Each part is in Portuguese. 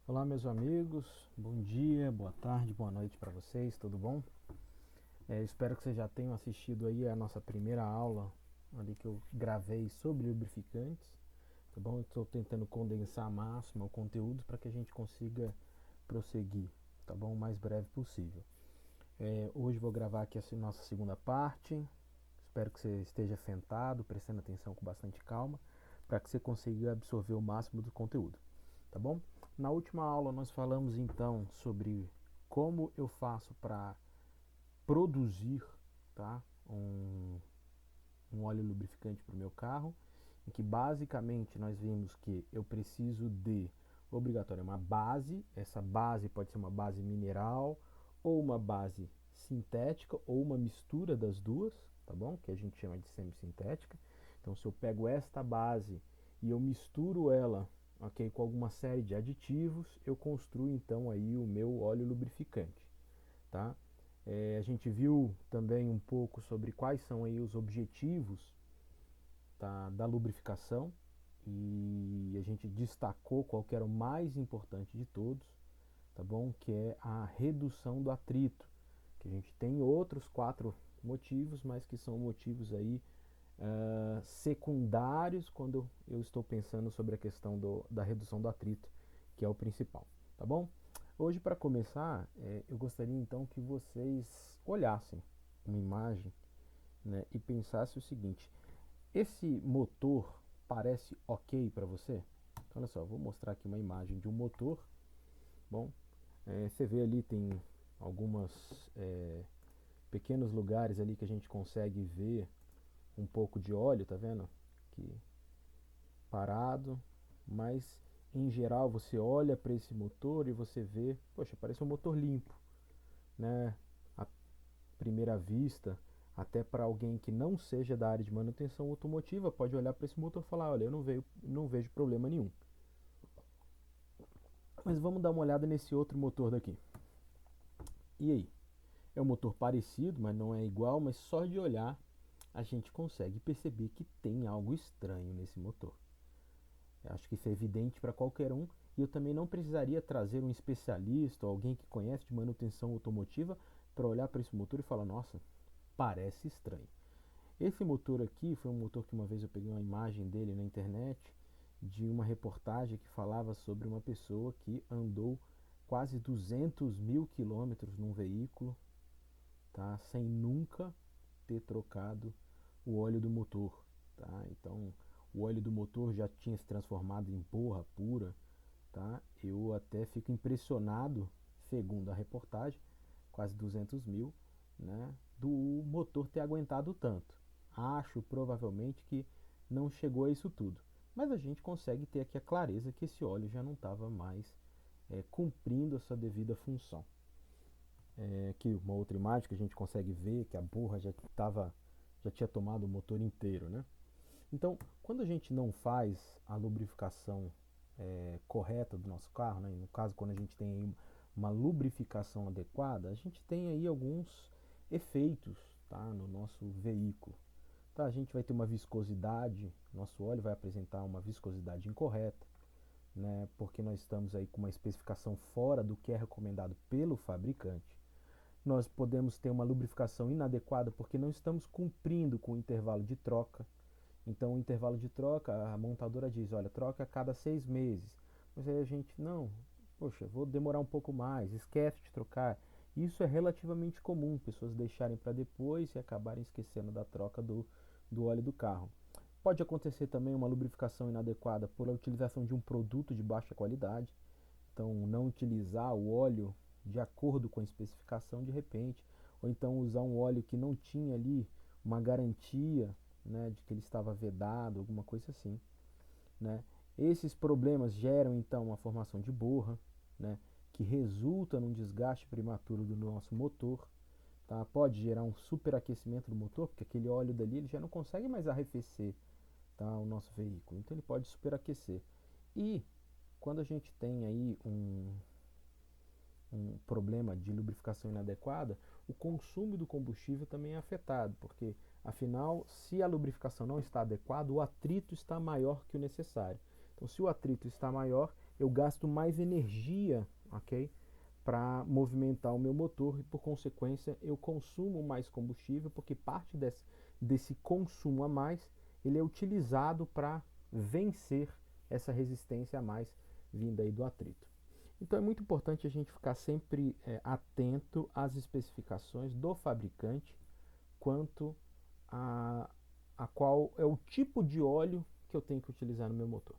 Olá, meus amigos, bom dia, boa tarde, boa noite para vocês, tudo bom? Espero que vocês já tenham assistido aí a nossa primeira aula ali que eu gravei sobre lubrificantes, tá bom? Eu estou tentando condensar ao máximo o conteúdo para que a gente consiga prosseguir, tá bom? O mais breve possível. Hoje vou gravar aqui a nossa segunda parte, espero que você esteja sentado, prestando atenção com bastante calma, para que você consiga absorver o máximo do conteúdo, tá bom? Na última aula nós falamos então sobre como eu faço para produzir, tá, um óleo lubrificante para o meu carro, em que basicamente nós vimos que eu preciso de obrigatoriamente uma base. Essa base pode ser uma base mineral ou uma base sintética ou uma mistura das duas, tá bom? Que a gente chama de semissintética. Então, se eu pego esta base e eu misturo ela, ok, com alguma série de aditivos, eu construo então aí o meu óleo lubrificante, tá? A gente viu também um pouco sobre quais são aí os objetivos, tá, da lubrificação, e a gente destacou qual que era o mais importante de todos, tá bom? Que é a redução do atrito, que a gente tem outros quatro motivos, mas que são motivos aí secundários quando eu estou pensando sobre a questão da redução do atrito, que é o principal, tá bom? Hoje, para começar, eu gostaria então que vocês olhassem uma imagem, né, e pensassem o seguinte: esse motor parece ok para você? Então, olha só, eu vou mostrar aqui uma imagem de um motor. Bom, você vê ali tem algumas pequenos lugares ali que a gente consegue ver um pouco de óleo, tá vendo? Que parado, mas em geral você olha para esse motor e você vê, poxa, parece um motor limpo, né? À primeira vista, até para alguém que não seja da área de manutenção automotiva, pode olhar para esse motor e falar, olha, eu não vejo problema nenhum. Mas vamos dar uma olhada nesse outro motor daqui. E aí? É um motor parecido, mas não é igual, mas só de olhar a gente consegue perceber que tem algo estranho nesse motor. Eu acho que isso é evidente para qualquer um, e eu também não precisaria trazer um especialista ou alguém que conhece de manutenção automotiva para olhar para esse motor e falar, nossa, parece estranho. Esse motor aqui foi um motor que uma vez eu peguei uma imagem dele na internet de uma reportagem que falava sobre uma pessoa que andou quase 200 mil quilômetros num veículo, tá, sem nunca ter trocado o óleo do motor, tá? Então, o óleo do motor já tinha se transformado em borra pura, tá? Eu até fico impressionado, segundo a reportagem, quase 200 mil, né, do motor ter aguentado tanto. Acho provavelmente que não chegou a isso tudo, mas a gente consegue ter aqui a clareza que esse óleo já não estava mais cumprindo a sua devida função. Aqui uma outra imagem que a gente consegue ver que a borra já tinha tomado o motor inteiro, né? Então, quando a gente não faz a lubrificação correta do nosso carro, né? No caso, quando a gente tem aí uma lubrificação adequada, a gente tem aí alguns efeitos, tá, no nosso veículo. Tá, a gente vai ter uma viscosidade, nosso óleo vai apresentar uma viscosidade incorreta, né? Porque nós estamos aí com uma especificação fora do que é recomendado pelo fabricante. Nós podemos ter uma lubrificação inadequada porque não estamos cumprindo com o intervalo de troca. Então, o intervalo de troca, a montadora diz, olha, troca a cada 6 meses. Mas aí a gente, não, poxa, vou demorar um pouco mais, esquece de trocar. Isso é relativamente comum, pessoas deixarem para depois e acabarem esquecendo da troca do óleo do carro. Pode acontecer também uma lubrificação inadequada por a utilização de um produto de baixa qualidade. Então, não utilizar o óleo de acordo com a especificação de repente, ou então usar um óleo que não tinha ali uma garantia, né, de que ele estava vedado, alguma coisa assim, né? Esses problemas geram então uma formação de borra, né, que resulta num desgaste prematuro do nosso motor, tá? Pode gerar um superaquecimento do motor, porque aquele óleo dali ele já não consegue mais arrefecer, tá, o nosso veículo, então ele pode superaquecer. E quando a gente tem aí um problema de lubrificação inadequada, o consumo do combustível também é afetado, porque afinal, se a lubrificação não está adequada, o atrito está maior que o necessário. Então, se o atrito está maior, eu gasto mais energia, ok, para movimentar o meu motor e, por consequência, eu consumo mais combustível, porque parte desse consumo a mais ele é utilizado para vencer essa resistência a mais vinda aí do atrito. Então é muito importante a gente ficar sempre atento às especificações do fabricante quanto a qual é o tipo de óleo que eu tenho que utilizar no meu motor.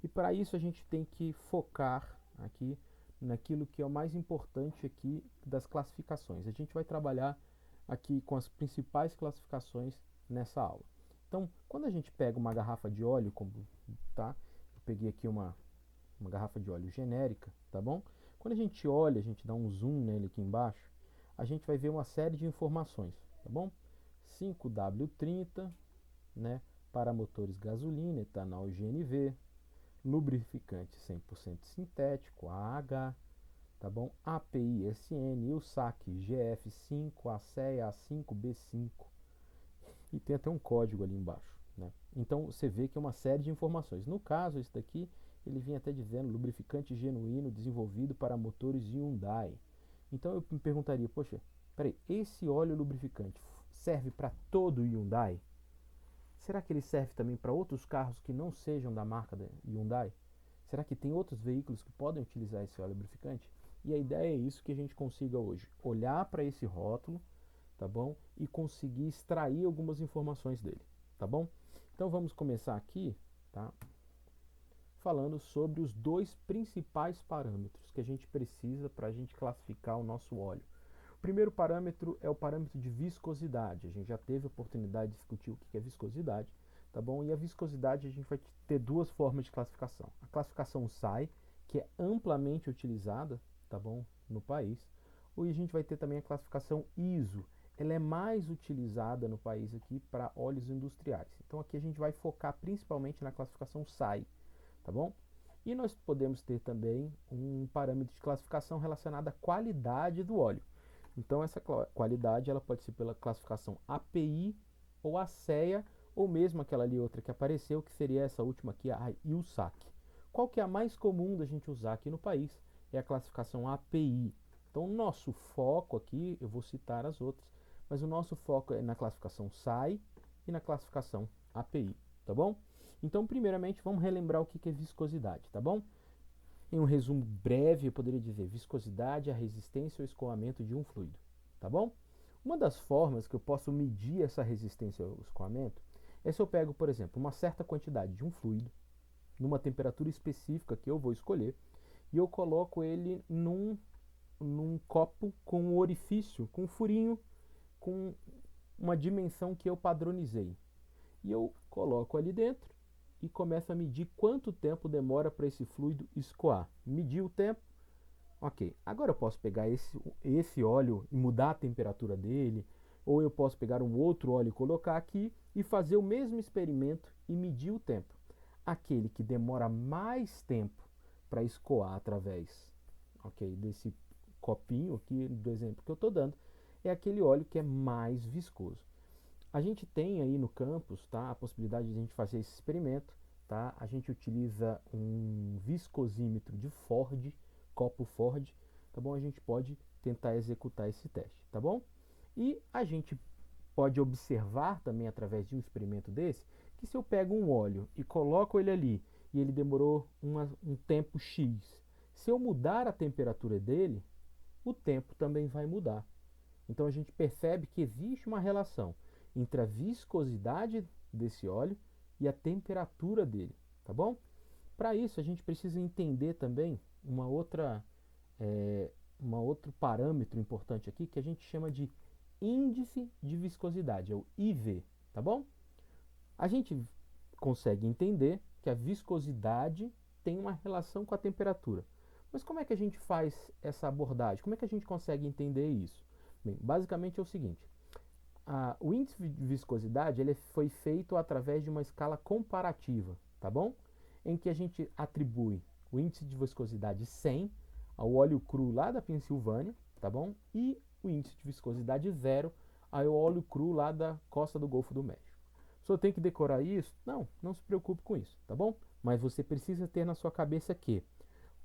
E para isso a gente tem que focar aqui naquilo que é o mais importante aqui das classificações. A gente vai trabalhar aqui com as principais classificações nessa aula. Então, quando a gente pega uma garrafa de óleo, como tá, eu peguei aqui uma garrafa de óleo genérica, tá bom? Quando a gente olha, a gente dá um zoom nele aqui embaixo, a gente vai ver uma série de informações, tá bom? 5W30, né, para motores gasolina, etanol e GNV, lubrificante 100% sintético, AH, tá bom? API, SN, USAC, GF5, ASEA, A5, B5, e tem até um código ali embaixo, né? Então você vê que é uma série de informações. No caso, esse daqui, ele vinha até dizendo lubrificante genuíno desenvolvido para motores Hyundai. Então eu me perguntaria, poxa, peraí, esse óleo lubrificante serve para todo Hyundai? Será que ele serve também para outros carros que não sejam da marca da Hyundai? Será que tem outros veículos que podem utilizar esse óleo lubrificante? E a ideia é isso que a gente consiga hoje, olhar para esse rótulo, tá bom? E conseguir extrair algumas informações dele, tá bom? Então vamos começar aqui, tá? Falando sobre os dois principais parâmetros que a gente precisa para a gente classificar o nosso óleo. O primeiro parâmetro é o parâmetro de viscosidade. A gente já teve a oportunidade de discutir o que é viscosidade, tá bom? E a viscosidade a gente vai ter duas formas de classificação. A classificação SAI, que é amplamente utilizada, tá bom, no país. E a gente vai ter também a classificação ISO. Ela é mais utilizada no país aqui para óleos industriais. Então aqui a gente vai focar principalmente na classificação SAI, tá bom? E nós podemos ter também um parâmetro de classificação relacionado à qualidade do óleo. Então essa qualidade ela pode ser pela classificação API ou ASEA, ou mesmo aquela ali outra que apareceu, que seria essa última aqui, a USAC. Qual que é a mais comum da gente usar aqui no país? É a classificação API. Então o nosso foco aqui, eu vou citar as outras, mas o nosso foco é na classificação SAI e na classificação API, tá bom? Então, primeiramente, vamos relembrar o que é viscosidade, tá bom? Em um resumo breve, eu poderia dizer viscosidade é a resistência ao escoamento de um fluido, tá bom? Uma das formas que eu posso medir essa resistência ao escoamento é se eu pego, por exemplo, uma certa quantidade de um fluido, numa temperatura específica que eu vou escolher, e eu coloco ele num copo com um orifício, com um furinho, com uma dimensão que eu padronizei. E eu coloco ali dentro e começo a medir quanto tempo demora para esse fluido escoar. Medir o tempo, ok. Agora eu posso pegar esse óleo e mudar a temperatura dele, ou eu posso pegar um outro óleo e colocar aqui e fazer o mesmo experimento e medir o tempo. Aquele que demora mais tempo para escoar através, ok, desse copinho aqui do exemplo que eu estou dando, é aquele óleo que é mais viscoso. A gente tem aí no campus, tá, a possibilidade de a gente fazer esse experimento, tá? A gente utiliza um viscosímetro de Ford, copo Ford, tá bom? A gente pode tentar executar esse teste, tá bom? E a gente pode observar também através de um experimento desse, que se eu pego um óleo e coloco ele ali e ele demorou um tempo X, se eu mudar a temperatura dele, o tempo também vai mudar. Então a gente percebe que existe uma relação entre a viscosidade desse óleo e a temperatura dele, tá bom? Para isso a gente precisa entender também uma outro parâmetro importante aqui que a gente chama de índice de viscosidade, é o IV, tá bom? A gente consegue entender que a viscosidade tem uma relação com a temperatura. Mas como é que a gente faz essa abordagem? Como é que a gente consegue entender isso? Bem, basicamente é o seguinte: o índice de viscosidade ele foi feito através de uma escala comparativa, tá bom? Em que a gente atribui o índice de viscosidade 100 ao óleo cru lá da Pensilvânia, tá bom? E o índice de viscosidade 0 ao óleo cru lá da costa do Golfo do México. O senhor tem que decorar isso? Não, não se preocupe com isso, tá bom? Mas você precisa ter na sua cabeça que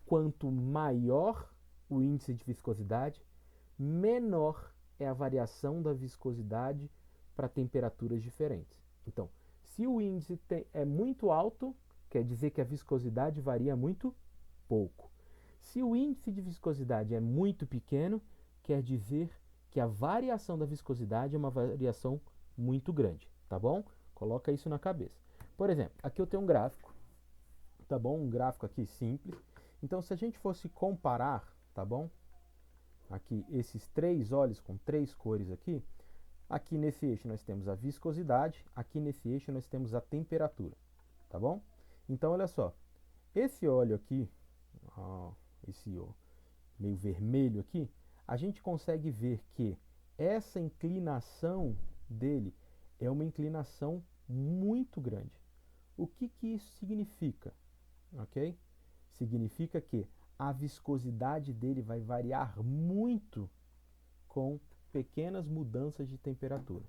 quanto maior o índice de viscosidade, menor é a variação da viscosidade para temperaturas diferentes. Então, se o índice é muito alto, quer dizer que a viscosidade varia muito pouco. Se o índice de viscosidade é muito pequeno, quer dizer que a variação da viscosidade é uma variação muito grande, tá bom? Coloca isso na cabeça. Por exemplo, aqui eu tenho um gráfico, tá bom? Um gráfico aqui simples. Então, se a gente fosse comparar, tá bom? Aqui, esses três óleos com três cores aqui, aqui nesse eixo nós temos a viscosidade, aqui nesse eixo nós temos a temperatura, tá bom? Então, olha só, esse óleo aqui, ó, esse ó, meio vermelho aqui, a gente consegue ver que essa inclinação dele é uma inclinação muito grande. O que isso significa? Ok? Significa que a viscosidade dele vai variar muito com pequenas mudanças de temperatura.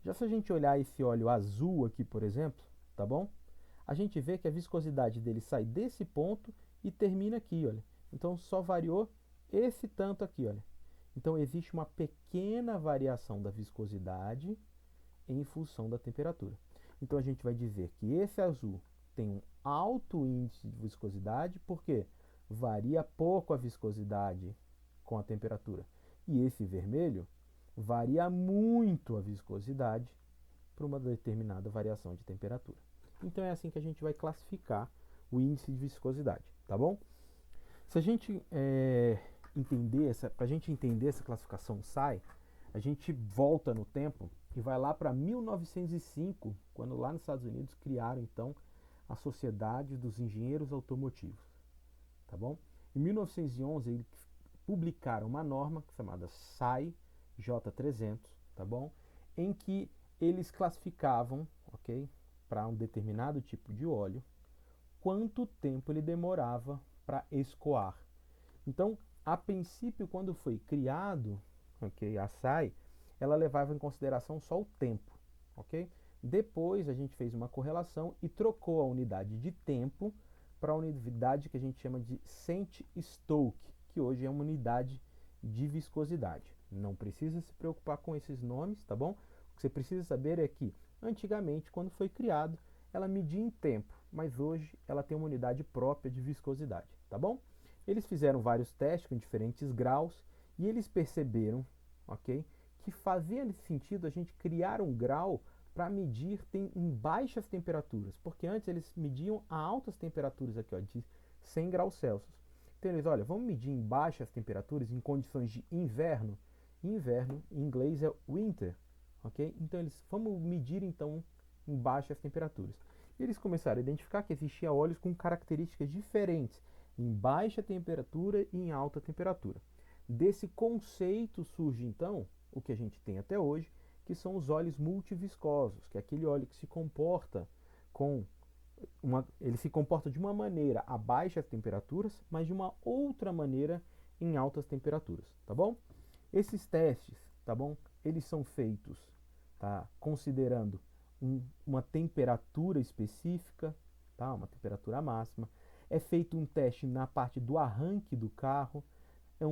Já se a gente olhar esse óleo azul aqui, por exemplo, tá bom? A gente vê que a viscosidade dele sai desse ponto e termina aqui, olha. Então só variou esse tanto aqui, olha. Então existe uma pequena variação da viscosidade em função da temperatura. Então a gente vai dizer que esse azul tem um alto índice de viscosidade, porque varia pouco a viscosidade com a temperatura. E esse vermelho varia muito a viscosidade para uma determinada variação de temperatura. Então é assim que a gente vai classificar o índice de viscosidade, tá bom? Se a gente para a gente entender essa classificação SAI, a gente volta no tempo e vai lá para 1905, quando lá nos Estados Unidos criaram então a Sociedade dos Engenheiros Automotivos, tá bom? Em 1911 eles publicaram uma norma chamada SAI J300, tá bom? Em que eles classificavam, ok, para um determinado tipo de óleo, quanto tempo ele demorava para escoar. Então, a princípio, quando foi criado, ok, a SAI, ela levava em consideração só o tempo, ok? Depois a gente fez uma correlação e trocou a unidade de tempo para a unidade que a gente chama de cent-Stoke, que hoje é uma unidade de viscosidade. Não precisa se preocupar com esses nomes, tá bom? O que você precisa saber é que, antigamente, quando foi criado, ela media em tempo, mas hoje ela tem uma unidade própria de viscosidade, tá bom? Eles fizeram vários testes com diferentes graus e eles perceberam, ok, que fazia sentido a gente criar um grau para medir em baixas temperaturas, porque antes eles mediam a altas temperaturas aqui, ó, de 100 graus Celsius. Então eles, olha, vamos medir em baixas temperaturas, em condições de inverno. Inverno em inglês é winter, ok? Então eles, vamos medir então em baixas temperaturas. E eles começaram a identificar que existia óleos com características diferentes em baixa temperatura e em alta temperatura. Desse conceito surge então o que a gente tem até hoje, que são os óleos multiviscosos, que é aquele óleo que se comporta ele se comporta de uma maneira a baixas temperaturas, mas de uma outra maneira em altas temperaturas, tá bom? Esses testes, tá bom? Eles são feitos, tá? Considerando uma temperatura específica, tá? Uma temperatura máxima. É feito um teste na parte do arranque do carro.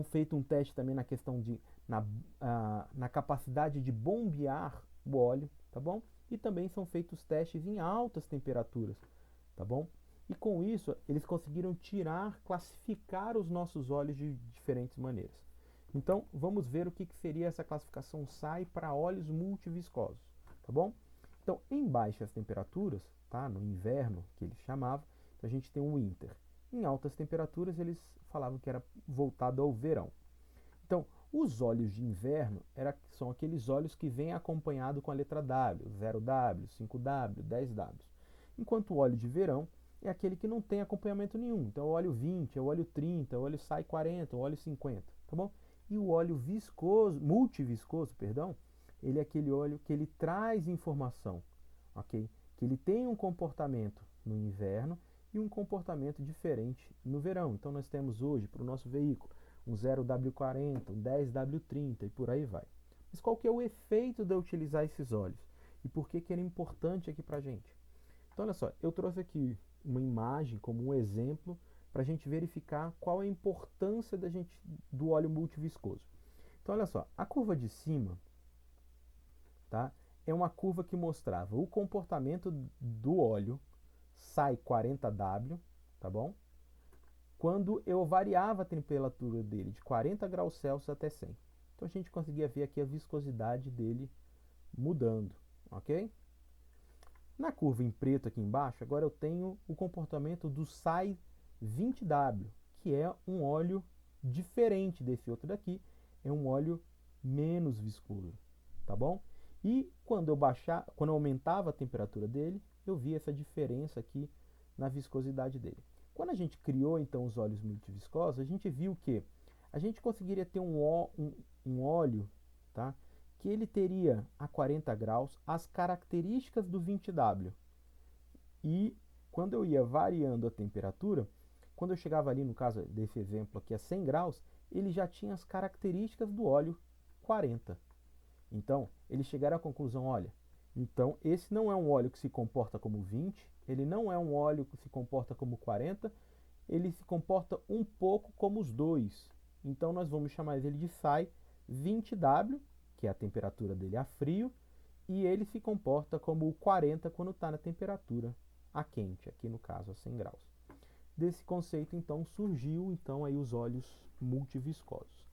Feito um teste também na questão na capacidade de bombear o óleo, tá bom? E também são feitos testes em altas temperaturas, tá bom? E com isso, eles conseguiram classificar os nossos óleos de diferentes maneiras. Então, vamos ver o que seria essa classificação SAI para óleos multiviscosos, tá bom? Então, em baixas temperaturas, tá? No inverno, que eles chamavam, a gente tem um winter. Em altas temperaturas, eles falavam que era voltado ao verão. Então, os óleos de inverno são aqueles óleos que vêm acompanhado com a letra W, 0W, 5W, 10W. Enquanto o óleo de verão é aquele que não tem acompanhamento nenhum. Então, é o óleo 20, é o óleo 30, é o óleo SAI 40, o óleo 50, tá bom? E o óleo multiviscoso, perdão, ele é aquele óleo que ele traz informação, ok? Que ele tem um comportamento no inverno e um comportamento diferente no verão. Então nós temos hoje para o nosso veículo um 0W40, um 10W30 e por aí vai. Mas qual que é o efeito de eu utilizar esses óleos? E por que era importante aqui para a gente? Então olha só, eu trouxe aqui uma imagem como um exemplo para a gente verificar qual a importância do óleo multiviscoso. Então, olha só, a curva de cima, tá, é uma curva que mostrava o comportamento do óleo SAI 40W, tá bom? Quando eu variava a temperatura dele de 40 graus Celsius até 100. Então a gente conseguia ver aqui a viscosidade dele mudando, ok? Na curva em preto aqui embaixo, agora eu tenho o comportamento do SAI 20W, que é um óleo diferente desse outro daqui, é um óleo menos viscoso, tá bom? E quando eu aumentava a temperatura dele, eu via essa diferença aqui na viscosidade dele. Quando a gente criou então os óleos multiviscosos, a gente viu que a gente conseguiria ter um óleo, tá, que ele teria a 40 graus as características do 20W. E quando eu ia variando a temperatura, quando eu chegava ali, no caso desse exemplo aqui, a 100 graus, ele já tinha as características do óleo 40. Então, eles chegaram à conclusão, olha, então esse não é um óleo que se comporta como 20, ele não é um óleo que se comporta como 40, ele se comporta um pouco como os dois. Então, nós vamos chamar ele de SAI 20W, que é a temperatura dele a frio, e ele se comporta como o 40 quando está na temperatura a quente, aqui no caso a 100 graus. Desse conceito, então, surgiu então aí os óleos multiviscosos.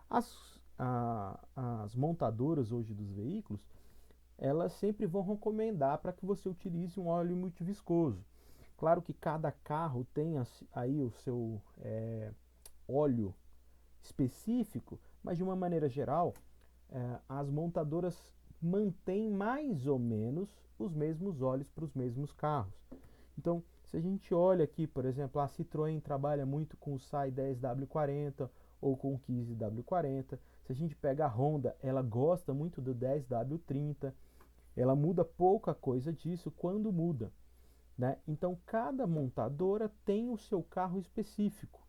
As montadoras hoje dos veículos, elas sempre vão recomendar para que você utilize um óleo multiviscoso. Claro que cada carro tem aí o seu óleo específico, mas de uma maneira geral, as montadoras mantêm mais ou menos os mesmos óleos para os mesmos carros. Então, se a gente olha aqui, por exemplo, a Citroën trabalha muito com o SAI 10W40 ou com o 15W40. Se a gente pega a Honda, ela gosta muito do 10W30. Ela muda pouca coisa disso quando muda, né? Então, cada montadora tem o seu carro específico.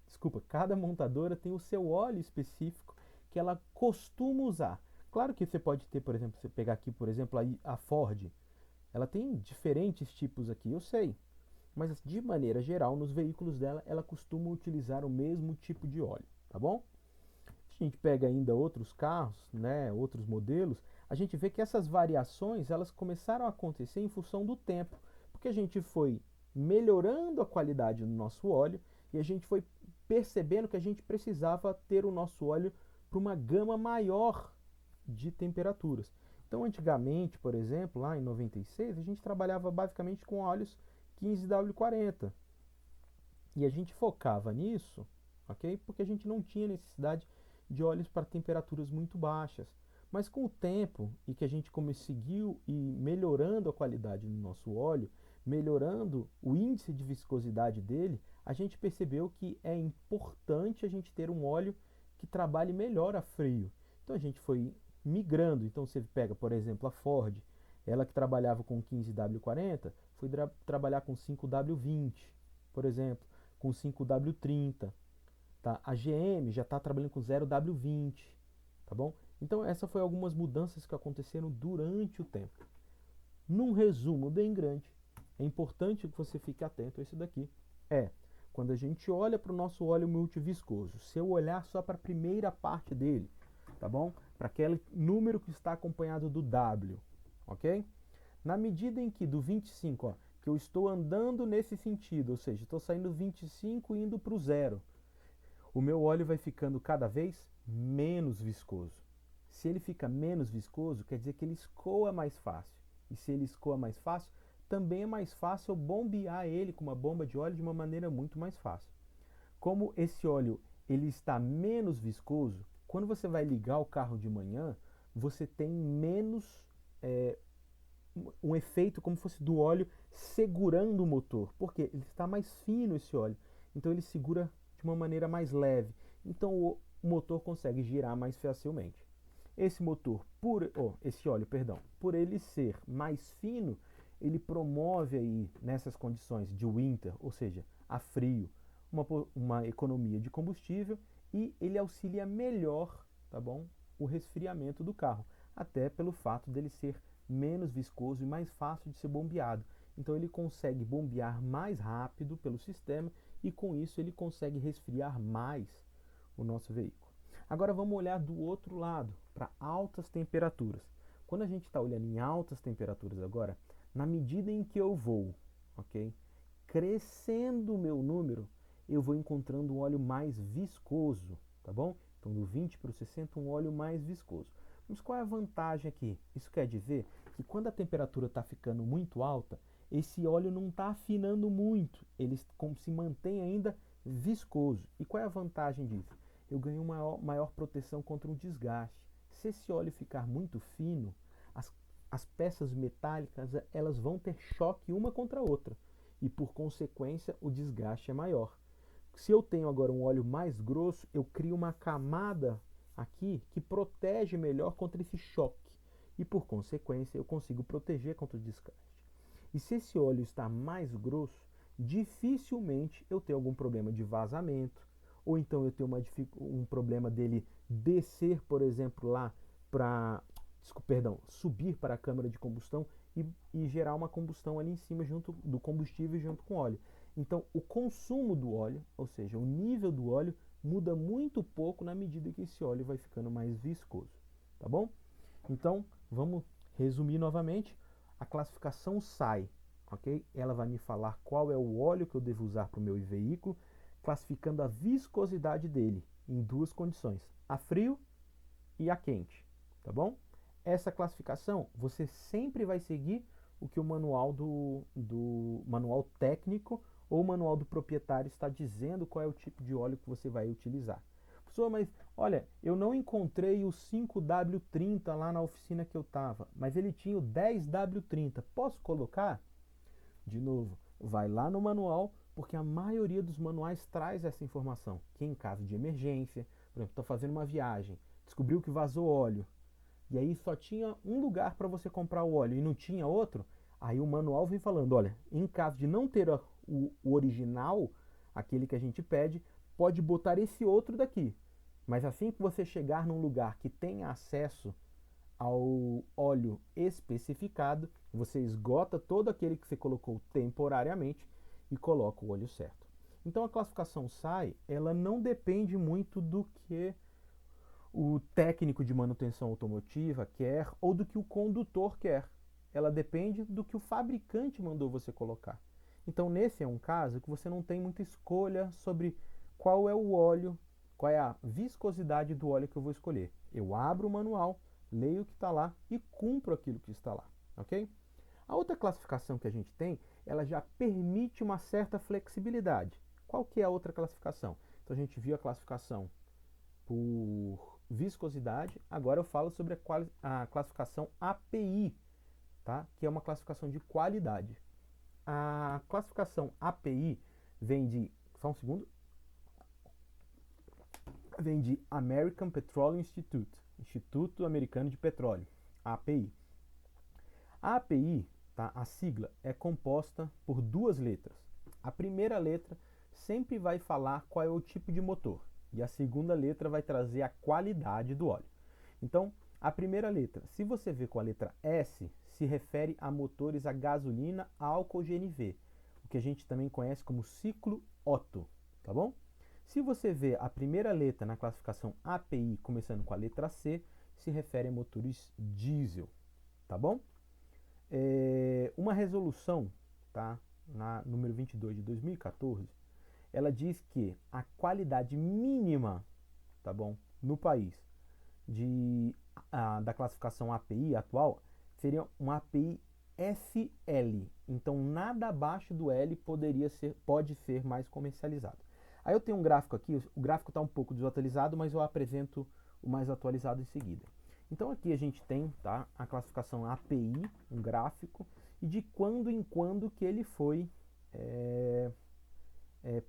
Desculpa, cada montadora tem o seu óleo específico que ela costuma usar. Claro que você pode ter, por exemplo, você pegar aqui, por exemplo, a Ford. Ela tem diferentes tipos aqui, eu sei. Mas de maneira geral, nos veículos dela, ela costuma utilizar o mesmo tipo de óleo, tá bom? Se a gente pega ainda outros carros, né, outros modelos, a gente vê que essas variações, elas começaram a acontecer em função do tempo, porque a gente foi melhorando a qualidade do nosso óleo e a gente foi percebendo que a gente precisava ter o nosso óleo para uma gama maior de temperaturas. Então, antigamente, por exemplo, lá em 96, a gente trabalhava basicamente com óleos 15W40. E a gente focava nisso, ok? Porque a gente não tinha necessidade de óleos para temperaturas muito baixas. Mas com o tempo e que a gente conseguiu ir melhorando a qualidade do nosso óleo, melhorando o índice de viscosidade dele, a gente percebeu que é importante a gente ter um óleo que trabalhe melhor a frio. Então a gente foi migrando. Então você pega, por exemplo, a Ford, ela que trabalhava com 15W40, foi trabalhar com 5W20, por exemplo, com 5W30. Tá? A GM já está trabalhando com 0W20, tá bom? Então essas foram algumas mudanças que aconteceram durante o tempo. Num resumo bem grande, é importante que você fique atento a isso daqui. Quando a gente olha para o nosso óleo multiviscoso, se eu olhar só para a primeira parte dele, tá bom? Para aquele número que está acompanhado do W, ok? Na medida em que do 25, ó, que eu estou andando nesse sentido, ou seja, estou saindo do 25 e indo para o 0, o meu óleo vai ficando cada vez menos viscoso. Se ele fica menos viscoso, quer dizer que ele escoa mais fácil. E se ele escoa mais fácil, também é mais fácil eu bombear ele com uma bomba de óleo de uma maneira muito mais fácil. Como esse óleo ele está menos viscoso, quando você vai ligar o carro de manhã, você tem menos um efeito como fosse do óleo segurando o motor, porque ele está mais fino esse óleo, então ele segura de uma maneira mais leve, então o motor consegue girar mais facilmente. Esse esse óleo, perdão, por ele ser mais fino, ele promove aí nessas condições de winter, ou seja, a frio, uma economia de combustível e ele auxilia melhor, tá bom, o resfriamento do carro, até pelo fato dele ser menos viscoso e mais fácil de ser bombeado. Então ele consegue bombear mais rápido pelo sistema e com isso ele consegue resfriar mais o nosso veículo. Agora vamos olhar do outro lado, para altas temperaturas. Quando a gente está olhando em altas temperaturas agora, na medida em que eu vou, ok, crescendo o meu número, eu vou encontrando um óleo mais viscoso, tá bom? Então do 20 para o 60, um óleo mais viscoso. Mas qual é a vantagem aqui? Isso quer dizer que quando a temperatura está ficando muito alta, esse óleo não está afinando muito, ele se mantém ainda viscoso. E qual é a vantagem disso? Eu ganho uma maior proteção contra o desgaste. Se esse óleo ficar muito fino, as peças metálicas elas vão ter choque uma contra a outra e por consequência o desgaste é maior. Se eu tenho agora um óleo mais grosso, eu crio uma camada aqui que protege melhor contra esse choque e por consequência eu consigo proteger contra o desgaste. E se esse óleo está mais grosso, dificilmente eu tenho algum problema de vazamento, ou então eu tenho um problema dele descer, por exemplo, lá para, subir para a câmara de combustão e gerar uma combustão ali em cima junto do combustível junto com o óleo. Então o consumo do óleo, ou seja, o nível do óleo, muda muito pouco na medida que esse óleo vai ficando mais viscoso, tá bom? Então vamos resumir novamente. A classificação SAI, ok? Ela vai me falar qual é o óleo que eu devo usar para o meu veículo, classificando a viscosidade dele em duas condições, a frio e a quente, tá bom? Essa classificação você sempre vai seguir o que o manual do manual técnico ou manual do proprietário está dizendo qual é o tipo de óleo que você vai utilizar. Professor, mas olha, eu não encontrei o 5W30 lá na oficina que eu estava, mas ele tinha o 10W30. Posso colocar? De novo, vai lá no manual, porque a maioria dos manuais traz essa informação, que em caso de emergência, por exemplo, estou fazendo uma viagem, descobriu que vazou óleo, e aí só tinha um lugar para você comprar o óleo e não tinha outro, aí o manual vem falando, olha, em caso de não ter o original, aquele que a gente pede, pode botar esse outro daqui. Mas assim que você chegar num lugar que tenha acesso ao óleo especificado, você esgota todo aquele que você colocou temporariamente e coloca o óleo certo. Então a classificação SAI, ela não depende muito do que o técnico de manutenção automotiva quer ou do que o condutor quer. Ela depende do que o fabricante mandou você colocar. Então nesse é um caso que você não tem muita escolha sobre qual é o óleo, qual é a viscosidade do óleo que eu vou escolher. Eu abro o manual, leio o que está lá e cumpro aquilo que está lá, ok? A outra classificação que a gente tem, ela já permite uma certa flexibilidade. Qual que é a outra classificação? Então a gente viu a classificação por viscosidade, agora eu falo sobre a classificação API, tá? Que é uma classificação de qualidade. A classificação API vem de, só um segundo, vem de American Petroleum Institute, Instituto Americano de Petróleo, API. A API, tá, a sigla, é composta por duas letras. A primeira letra sempre vai falar qual é o tipo de motor e a segunda letra vai trazer a qualidade do óleo. Então, a primeira letra, se você vê com a letra S, se refere a motores a gasolina, álcool GNV, o que a gente também conhece como ciclo Otto, tá bom? Se você vê a primeira letra na classificação API começando com a letra C, se refere a motores diesel, tá bom? Uma resolução, tá, na número 22 de 2014, ela diz que a qualidade mínima, tá bom, no país da classificação API atual seria uma API SL. Então nada abaixo do L pode ser mais comercializado. Aí eu tenho um gráfico aqui, o gráfico está um pouco desatualizado, mas eu apresento o mais atualizado em seguida. Então aqui a gente tem, tá, a classificação API, um gráfico, e de quando em quando que ele foi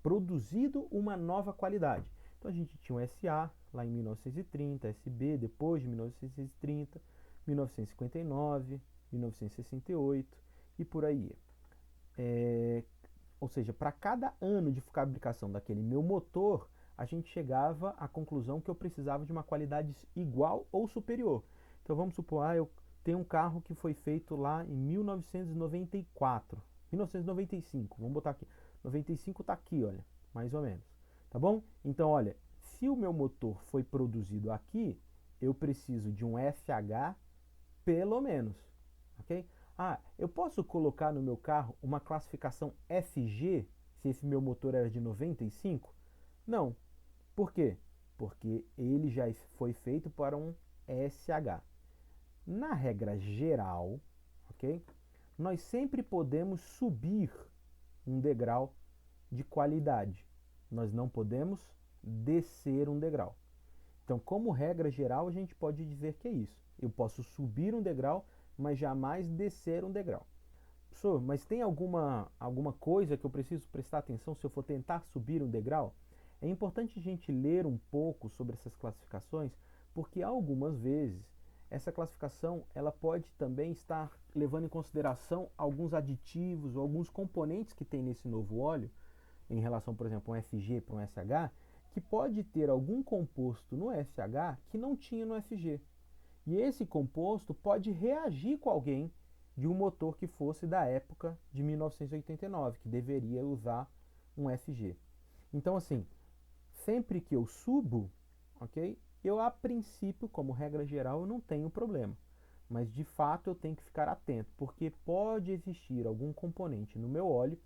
produzido uma nova qualidade. Então a gente tinha o SA lá em 1930, SB depois de 1930, 1959, 1968 e por aí. Ou seja, para cada ano de fabricação daquele meu motor, a gente chegava à conclusão que eu precisava de uma qualidade igual ou superior. Então vamos supor, eu tenho um carro que foi feito lá em 1994, 1995, vamos botar aqui. 95 está aqui, olha, mais ou menos. Tá bom? Então, olha, se o meu motor foi produzido aqui, eu preciso de um FH pelo menos, ok? Ah, eu posso colocar no meu carro uma classificação FG, se esse meu motor era de 95? Não. Por quê? Porque ele já foi feito para um SH. Na regra geral, ok? Nós sempre podemos subir um degrau de qualidade. Nós não podemos descer um degrau. Então, como regra geral, a gente pode dizer que é isso. Eu posso subir um degrau, mas jamais descer um degrau. Professor, mas tem alguma coisa que eu preciso prestar atenção se eu for tentar subir um degrau? É importante a gente ler um pouco sobre essas classificações, porque algumas vezes essa classificação ela pode também estar levando em consideração alguns aditivos ou alguns componentes que tem nesse novo óleo, em relação, por exemplo, a um FG para um SH, que pode ter algum composto no SH que não tinha no FG. E esse composto pode reagir com alguém de um motor que fosse da época de 1989, que deveria usar um FG. Então, assim, sempre que eu subo, ok? Eu, a princípio, como regra geral, eu não tenho problema. Mas, de fato, eu tenho que ficar atento, porque pode existir algum componente no meu óleo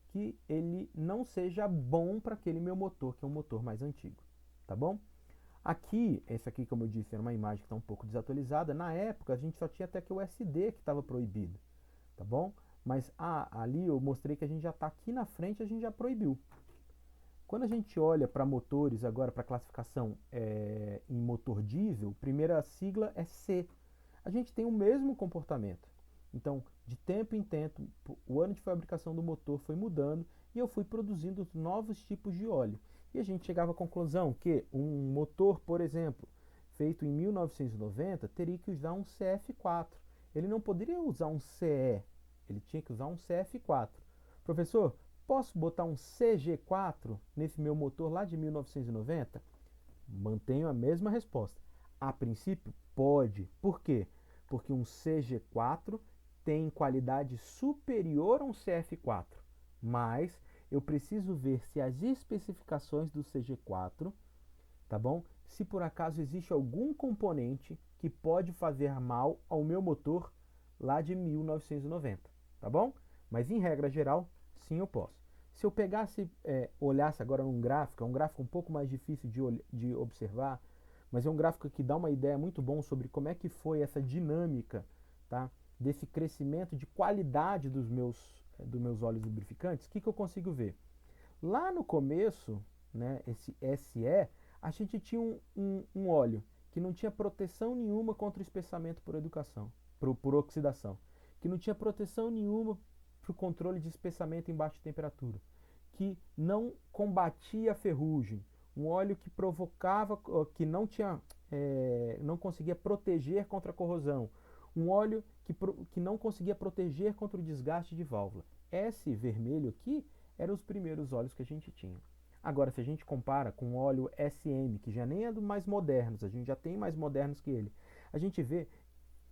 que ele não seja bom para aquele meu motor, que é um motor mais antigo, tá bom? Aqui, esse aqui, como eu disse, era uma imagem que está um pouco desatualizada. Na época, a gente só tinha até que o SD que estava proibido, tá bom? Mas ali eu mostrei que a gente já está aqui na frente, a gente já proibiu. Quando a gente olha para motores agora, para classificação em motor diesel, primeira sigla é C. A gente tem o mesmo comportamento. Então, de tempo em tempo, o ano de fabricação do motor foi mudando e eu fui produzindo novos tipos de óleo. E a gente chegava à conclusão que um motor, por exemplo, feito em 1990, teria que usar um CF4. Ele não poderia usar um CE, ele tinha que usar um CF4. Professor, posso botar um CG4 nesse meu motor lá de 1990? Mantenho a mesma resposta. A princípio, pode. Por quê? Porque um CG4 tem qualidade superior a um CF4, mas eu preciso ver se as especificações do CG4, tá bom? Se por acaso existe algum componente que pode fazer mal ao meu motor lá de 1990, tá bom? Mas em regra geral, sim, eu posso. Se eu pegasse, olhasse agora num gráfico, é um gráfico um pouco mais difícil de observar, mas é um gráfico que dá uma ideia muito bom sobre como é que foi essa dinâmica, tá? Desse crescimento de qualidade dos meus óleos lubrificantes. O que eu consigo ver? Lá no começo, né, esse SE, a gente tinha um óleo que não tinha proteção nenhuma contra o espessamento por oxidação, que não tinha proteção nenhuma para o controle de espessamento em baixa temperatura, que não combatia a ferrugem, um óleo que provocava, que não conseguia proteger contra a corrosão, um óleo que não conseguia proteger contra o desgaste de válvula. Esse vermelho aqui eram os primeiros óleos que a gente tinha. Agora, se a gente compara com o óleo SM, que já nem é dos mais modernos, a gente já tem mais modernos que ele, a gente vê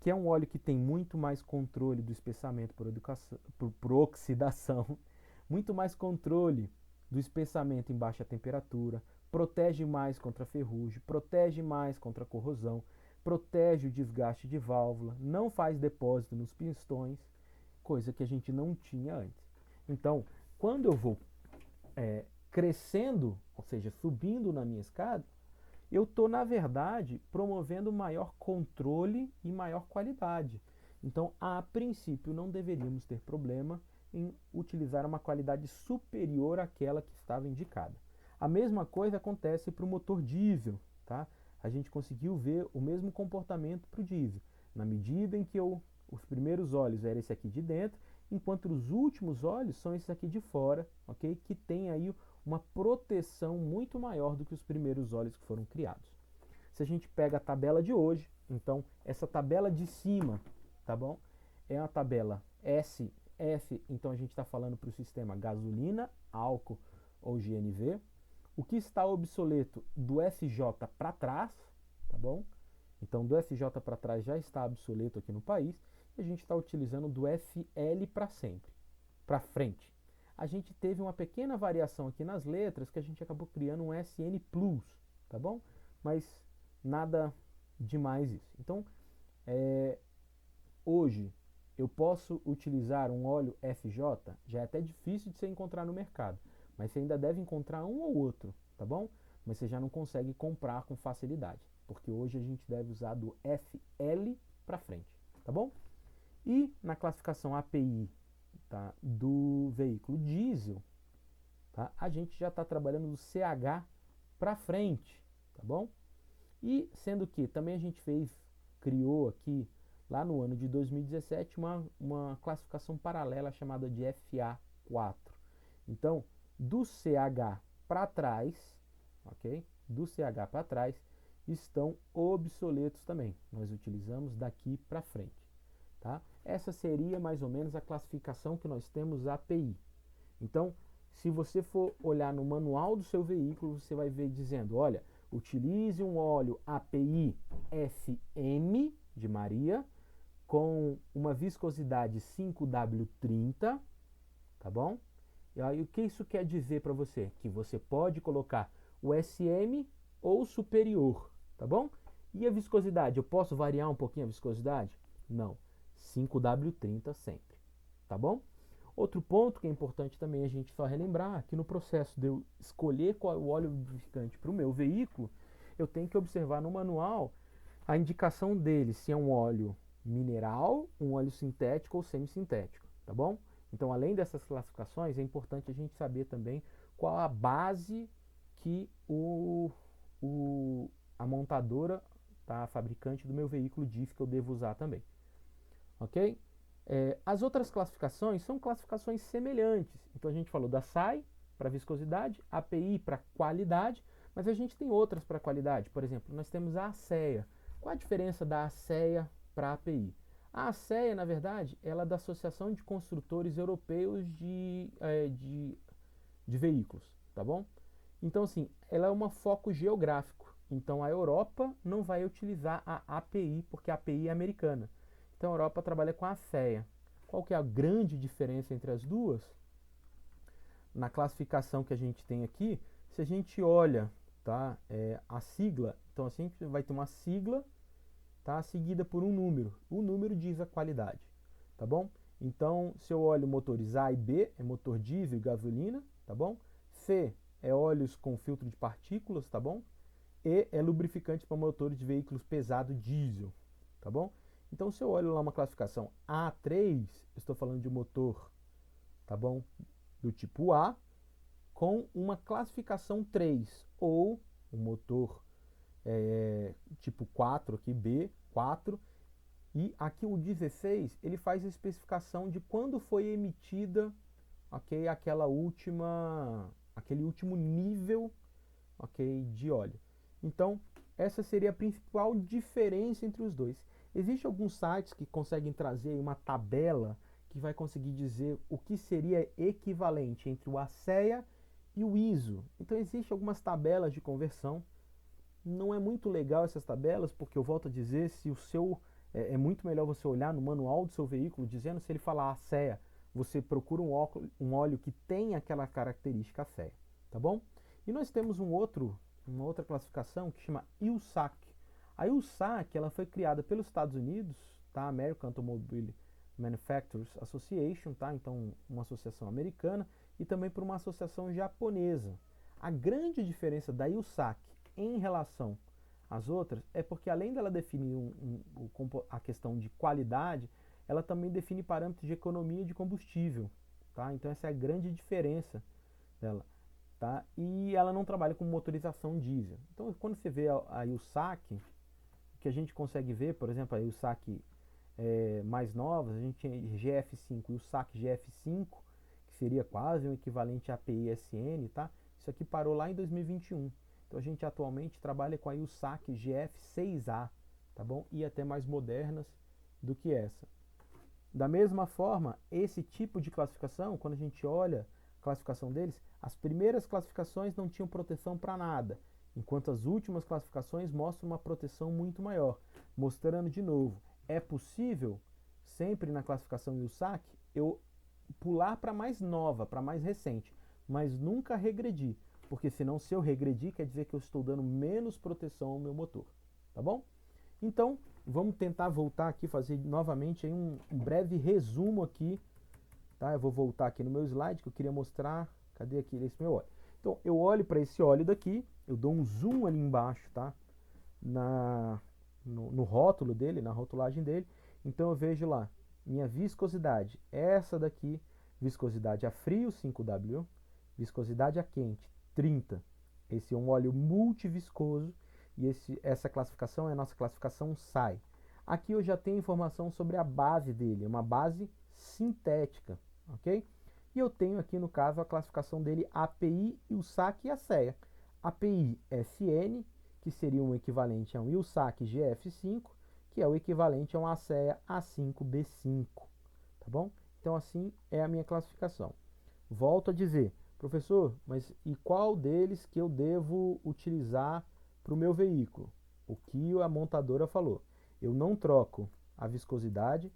que é um óleo que tem muito mais controle do espessamento por oxidação, muito mais controle do espessamento em baixa temperatura, protege mais contra a ferrugem, protege mais contra a corrosão, protege o desgaste de válvula, não faz depósito nos pistões, coisa que a gente não tinha antes. Então, quando eu vou crescendo, ou seja, subindo na minha escada, eu estou, na verdade, promovendo maior controle e maior qualidade. Então, a princípio, não deveríamos ter problema em utilizar uma qualidade superior àquela que estava indicada. A mesma coisa acontece para o motor diesel, tá? A gente conseguiu ver o mesmo comportamento para o diesel, na medida em que os primeiros óleos eram esse aqui de dentro, enquanto os últimos óleos são esses aqui de fora, ok? Que tem aí uma proteção muito maior do que os primeiros óleos que foram criados. Se a gente pega a tabela de hoje, então essa tabela de cima, tá bom? É a tabela SF, então a gente está falando para o sistema gasolina, álcool ou GNV. O que está obsoleto do FJ para trás, tá bom? Então do FJ para trás já está obsoleto aqui no país e a gente está utilizando do FL para sempre. para frente. A gente teve uma pequena variação aqui nas letras que a gente acabou criando um SN Plus, tá bom? Mas nada demais isso. Então, hoje eu posso utilizar um óleo FJ, já é até difícil de você encontrar no mercado, mas você ainda deve encontrar um ou outro, tá bom? Mas você já não consegue comprar com facilidade, porque hoje a gente deve usar do FL para frente, tá bom? E na classificação API, tá, do veículo diesel, tá, a gente já está trabalhando do CH para frente, tá bom? E sendo que também a gente criou aqui, lá no ano de 2017, uma classificação paralela chamada de FA4. Então, do CH para trás, ok? Do CH para trás, estão obsoletos também. Nós utilizamos daqui para frente. Tá? Essa seria mais ou menos a classificação que nós temos API. Então, se você for olhar no manual do seu veículo, você vai ver dizendo, olha, utilize um óleo API FM de Maria com uma viscosidade 5W30, tá bom? E aí o que isso quer dizer para você? Que você pode colocar o SM ou superior, tá bom? E a viscosidade, eu posso variar um pouquinho a viscosidade? Não, 5W30 sempre, tá bom? Outro ponto que é importante também a gente só relembrar, que no processo de eu escolher qual é o óleo lubrificante para o meu veículo, eu tenho que observar no manual a indicação dele, se é um óleo mineral, um óleo sintético ou semissintético, tá bom? Então, além dessas classificações, é importante a gente saber também qual a base que a montadora, tá, a fabricante do meu veículo diz que eu devo usar também, ok? As outras classificações são classificações semelhantes. Então a gente falou da SAI para viscosidade, API para qualidade, mas a gente tem outras para qualidade. Por exemplo, nós temos a ASEA. Qual a diferença da ASEA para a API? A ASEA, na verdade, ela é da Associação de Construtores Europeus de Veículos, tá bom? Então, assim, ela é um foco geográfico. Então, a Europa não vai utilizar a API, porque a API é americana. Então a Europa trabalha com a ASEA. Qual que é a grande diferença entre as duas? Na classificação que a gente tem aqui, se a gente olha, tá, a sigla, então assim vai ter uma sigla, tá, seguida por um número. O número diz a qualidade, tá bom? Então, se eu olho motores A e B, é motor diesel e gasolina, tá bom? C é óleos com filtro de partículas, tá bom? E é lubrificante para motores de veículos pesados diesel, tá bom? Então, se eu olho lá uma classificação A3, estou falando de um motor, tá bom, do tipo A, com uma classificação 3, ou um motor tipo 4, aqui B4, e aqui o 16, ele faz a especificação de quando foi emitida, ok, aquele último nível, ok, de óleo. Então, essa seria a principal diferença entre os dois. Existem alguns sites que conseguem trazer uma tabela que vai conseguir dizer o que seria equivalente entre o ASEA e o ISO. Então existem algumas tabelas de conversão. Não é muito legal essas tabelas, porque eu volto a dizer, se o seu é muito melhor você olhar no manual do seu veículo, dizendo se ele falar ASEA, você procura um óleo que tem aquela característica ASEA, tá bom? E nós temos uma outra classificação que chama USAC. A USAC ela foi criada pelos Estados Unidos, tá? American Automobile Manufacturers Association, tá? Então uma associação americana, e também por uma associação japonesa. A grande diferença da USAC em relação às outras é porque além dela definir a questão de qualidade, ela também define parâmetros de economia de combustível, tá? Então essa é a grande diferença dela. Tá? E ela não trabalha com motorização diesel. Então, quando você vê a USAC, que a gente consegue ver, por exemplo, a USAC mais novas, a gente tinha GF5 e o SAC GF5, que seria quase um equivalente a API-SN, tá? Isso aqui parou lá em 2021. Então, a gente atualmente trabalha com a USAC GF6A, tá bom? E até mais modernas do que essa. Da mesma forma, esse tipo de classificação, quando a gente olha a classificação deles, as primeiras classificações não tinham proteção para nada, enquanto as últimas classificações mostram uma proteção muito maior, mostrando de novo, é possível, sempre na classificação USAC, eu pular para mais nova, para mais recente, mas nunca regredir, porque senão se eu regredir quer dizer que eu estou dando menos proteção ao meu motor, tá bom? Então, vamos tentar voltar aqui, fazer novamente aí um breve resumo aqui, tá? Eu vou voltar aqui no meu slide que eu queria mostrar, cadê aqui esse meu óleo? Então, eu olho para esse óleo daqui, eu dou um zoom ali embaixo, tá? No rótulo dele, na rotulagem dele, então eu vejo lá, minha viscosidade, essa daqui, viscosidade a frio 5W, viscosidade a quente 30. Esse é um óleo multiviscoso e essa classificação é a nossa classificação SAI. Aqui eu já tenho informação sobre a base dele, é uma base sintética, ok? E eu tenho aqui no caso a classificação dele API, USAC e ASEA. API SN, que seria um equivalente a um USAC GF5, que é o equivalente a um ASEA A5B5, tá bom? Então assim é a minha classificação. Volto a dizer, professor, mas e qual deles que eu devo utilizar para o meu veículo? O que a montadora falou. Eu não troco a viscosidade,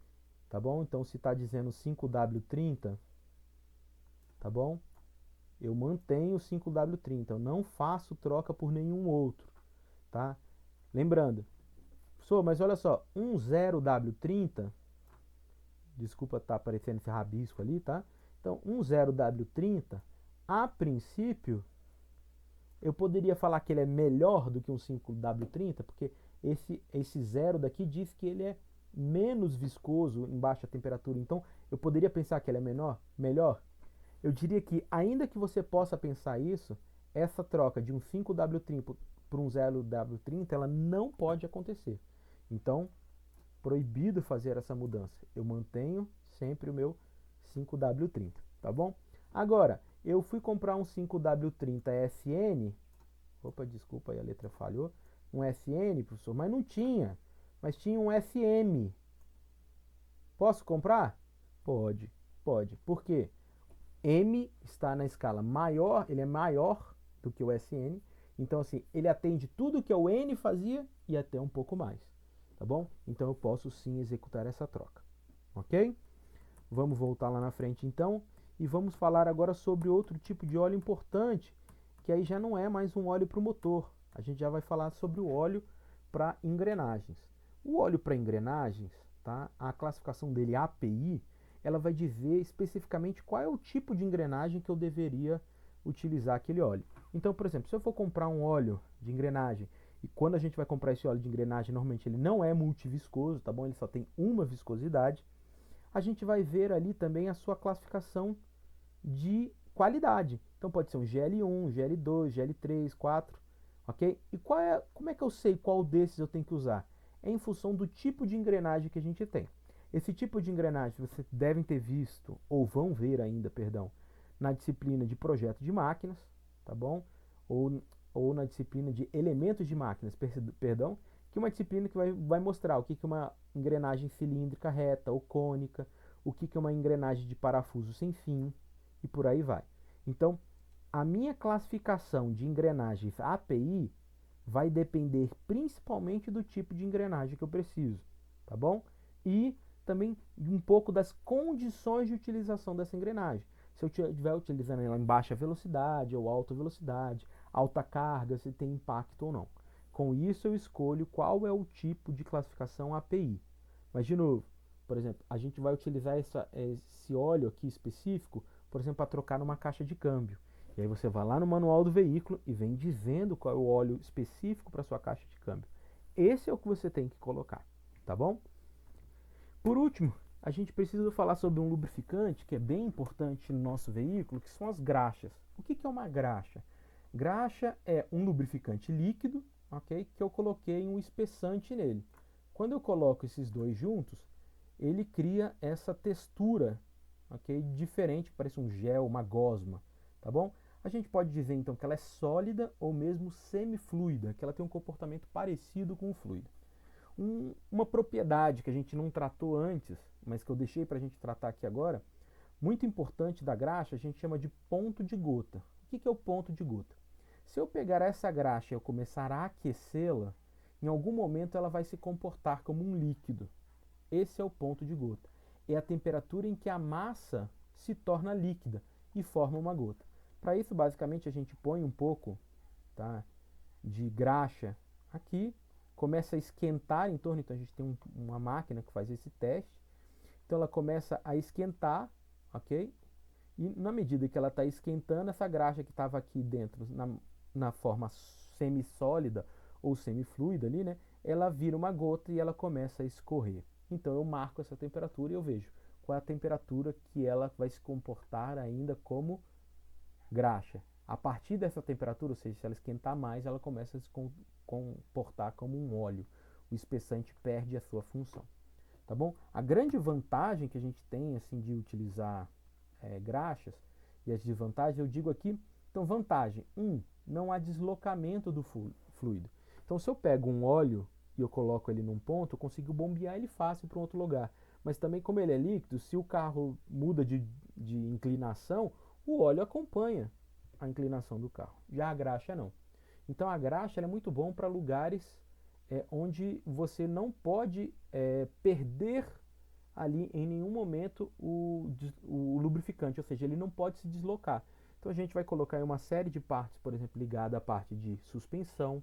tá bom? Então se está dizendo 5W30, tá bom? Eu mantenho o 5W30, eu não faço troca por nenhum outro, tá? Lembrando, professor, mas olha só, um 0W30, desculpa tá aparecendo esse rabisco ali, tá? Então, um 0W30, a princípio, eu poderia falar que ele é melhor do que um 5W30, porque esse zero daqui diz que ele é menos viscoso em baixa temperatura. Então, eu poderia pensar que ele é melhor. Eu diria que, ainda que você possa pensar isso, essa troca de um 5W30 para um 0W30, ela não pode acontecer. Então, proibido fazer essa mudança. Eu mantenho sempre o meu 5W30, tá bom? Agora, eu fui comprar um 5W30 SN, opa, desculpa aí, a letra falhou, um SN, professor, mas não tinha, mas tinha um SM. Posso comprar? Pode, pode. Por quê? M está na escala maior, ele é maior do que o SN, então assim, ele atende tudo que o N fazia e até um pouco mais, tá bom? Então eu posso sim executar essa troca, ok? Vamos voltar lá na frente então e vamos falar agora sobre outro tipo de óleo importante, que aí já não é mais um óleo para o motor, a gente já vai falar sobre o óleo para engrenagens. O óleo para engrenagens, tá? A classificação dele API, ela vai dizer especificamente qual é o tipo de engrenagem que eu deveria utilizar aquele óleo. Então, por exemplo, se eu for comprar um óleo de engrenagem, e quando a gente vai comprar esse óleo de engrenagem, normalmente ele não é multiviscoso, tá bom? Ele só tem uma viscosidade. A gente vai ver ali também a sua classificação de qualidade. Então pode ser um GL1, GL2, GL3, 4, ok? E como é que eu sei qual desses eu tenho que usar? É em função do tipo de engrenagem que a gente tem. Esse tipo de engrenagem vocês devem ter visto, ou vão ver ainda, perdão, na disciplina de projeto de máquinas, tá bom? Ou na disciplina de elementos de máquinas, perdão, que é uma disciplina que vai mostrar o que é uma engrenagem cilíndrica reta ou cônica, o que é uma engrenagem de parafuso sem fim, e por aí vai. Então, a minha classificação de engrenagens API vai depender principalmente do tipo de engrenagem que eu preciso, tá bom? E também um pouco das condições de utilização dessa engrenagem. Se eu estiver utilizando ela em baixa velocidade ou alta velocidade, alta carga, se tem impacto ou não. Com isso eu escolho qual é o tipo de classificação API. Mas de novo, por exemplo, a gente vai utilizar esse óleo aqui específico, por exemplo, para trocar numa caixa de câmbio. E aí você vai lá no manual do veículo e vem dizendo qual é o óleo específico para sua caixa de câmbio. Esse é o que você tem que colocar, tá bom? Por último, a gente precisa falar sobre um lubrificante que é bem importante no nosso veículo, que são as graxas. O que é uma graxa? Graxa é um lubrificante líquido, ok? Que eu coloquei um espessante nele. Quando eu coloco esses dois juntos, ele cria essa textura, ok? Diferente, parece um gel, uma gosma, tá bom? A gente pode dizer então que ela é sólida ou mesmo semifluida, que ela tem um comportamento parecido com o fluido. Uma propriedade que a gente não tratou antes, mas que eu deixei para a gente tratar aqui agora, muito importante da graxa, a gente chama de ponto de gota. O que é o ponto de gota? Se eu pegar essa graxa e eu começar a aquecê-la, em algum momento ela vai se comportar como um líquido. Esse é o ponto de gota. É a temperatura em que a massa se torna líquida e forma uma gota. Para isso, basicamente, a gente põe um pouco, tá, de graxa aqui, começa a esquentar em torno, então a gente tem uma máquina que faz esse teste, então ela começa a esquentar, ok? E na medida que ela está esquentando, essa graxa que estava aqui dentro, na forma semissólida ou semifluida ali, né? Ela vira uma gota e ela começa a escorrer. Então eu marco essa temperatura e eu vejo qual é a temperatura que ela vai se comportar ainda como graxa. A partir dessa temperatura, ou seja, se ela esquentar mais, ela começa a se comportar como um óleo. O espessante perde a sua função. Tá bom? A grande vantagem que a gente tem assim de utilizar graxas e as desvantagens, eu digo aqui, então vantagem, não há deslocamento do fluido. Então se eu pego um óleo e eu coloco ele num ponto, eu consigo bombear ele fácil para um outro lugar. Mas também como ele é líquido, se o carro muda de inclinação, o óleo acompanha a inclinação do carro. Já a graxa não. Então a graxa é muito bom para lugares onde você não pode perder ali em nenhum momento o lubrificante, ou seja, ele não pode se deslocar. Então a gente vai colocar uma série de partes, por exemplo, ligada à parte de suspensão,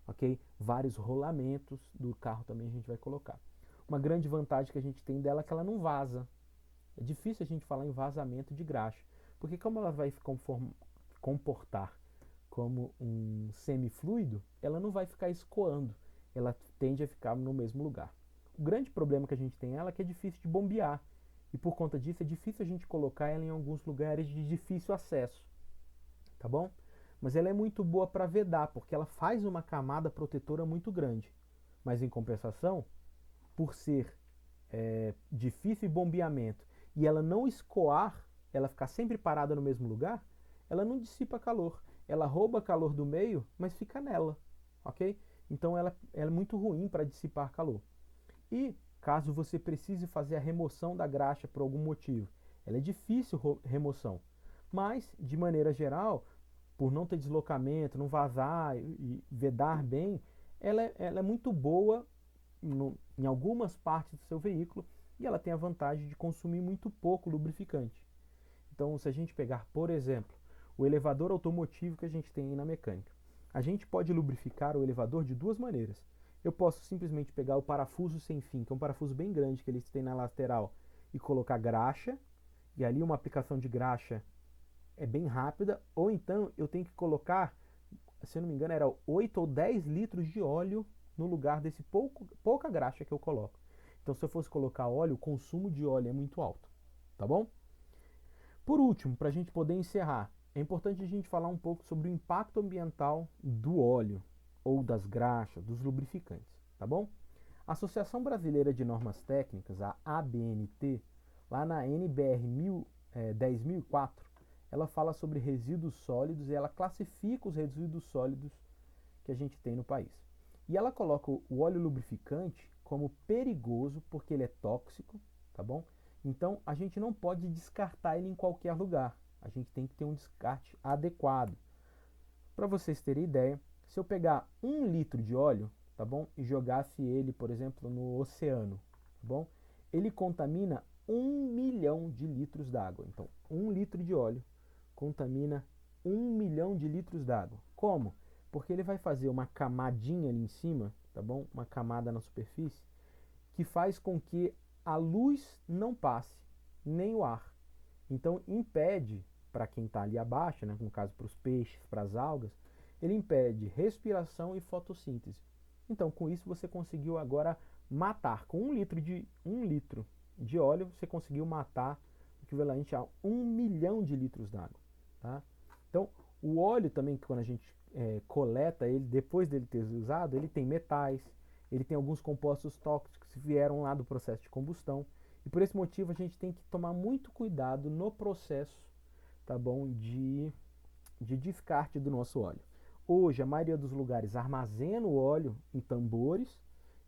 ok? Vários rolamentos do carro também a gente vai colocar. Uma grande vantagem que a gente tem dela é que ela não vaza. É difícil a gente falar em vazamento de graxa, porque como ela vai se comportar como um semifluido, ela não vai ficar escoando, ela tende a ficar no mesmo lugar. O grande problema que a gente tem ela é que é difícil de bombear, e por conta disso é difícil a gente colocar ela em alguns lugares de difícil acesso, tá bom? Mas ela é muito boa para vedar, porque ela faz uma camada protetora muito grande. Mas em compensação, por ser difícil de bombeamento e ela não escoar, ela ficar sempre parada no mesmo lugar, ela não dissipa calor. Ela rouba calor do meio, mas fica nela, ok? Então ela é muito ruim para dissipar calor. E caso você precise fazer a remoção da graxa por algum motivo, ela é difícil remoção, mas de maneira geral, por não ter deslocamento, não vazar e vedar bem, ela é muito boa em algumas partes do seu veículo e ela tem a vantagem de consumir muito pouco lubrificante. Então, se a gente pegar, por exemplo, o elevador automotivo que a gente tem aí na mecânica, a gente pode lubrificar o elevador de duas maneiras. Eu posso simplesmente pegar o parafuso sem fim, que é um parafuso bem grande que eles têm na lateral, e colocar graxa, e ali uma aplicação de graxa é bem rápida, ou então eu tenho que colocar, se eu não me engano, era 8 ou 10 litros de óleo no lugar desse pouca graxa que eu coloco. Então, se eu fosse colocar óleo, o consumo de óleo é muito alto, tá bom? Por último, para a gente poder encerrar, é importante a gente falar um pouco sobre o impacto ambiental do óleo ou das graxas, dos lubrificantes, tá bom? A Associação Brasileira de Normas Técnicas, a ABNT, lá na NBR 10.004, ela fala sobre resíduos sólidos e ela classifica os resíduos sólidos que a gente tem no país. E ela coloca o óleo lubrificante como perigoso porque ele é tóxico, tá bom? Então a gente não pode descartar ele em qualquer lugar. A gente tem que ter um descarte adequado. Para vocês terem ideia, se eu pegar 1 litro de óleo, tá bom? E jogasse ele, por exemplo, no oceano, tá bom? Ele contamina 1 milhão de litros d'água. Então, 1 litro de óleo contamina 1 milhão de litros d'água. Como? Porque ele vai fazer uma camadinha ali em cima, tá bom? Uma camada na superfície, que faz com que a luz não passe, nem o ar. Então impede, para quem está ali abaixo, né, no caso para os peixes, para as algas, ele impede respiração e fotossíntese. Então com isso você conseguiu agora matar, com 1 litro de óleo, você conseguiu matar o equivalente a 1 milhão de litros d'água. Tá? Então o óleo também, quando a gente coleta ele, depois dele ter usado, ele tem metais, ele tem alguns compostos tóxicos que vieram lá do processo de combustão. E por esse motivo a gente tem que tomar muito cuidado no processo, tá bom, de descarte do nosso óleo. Hoje a maioria dos lugares armazena o óleo em tambores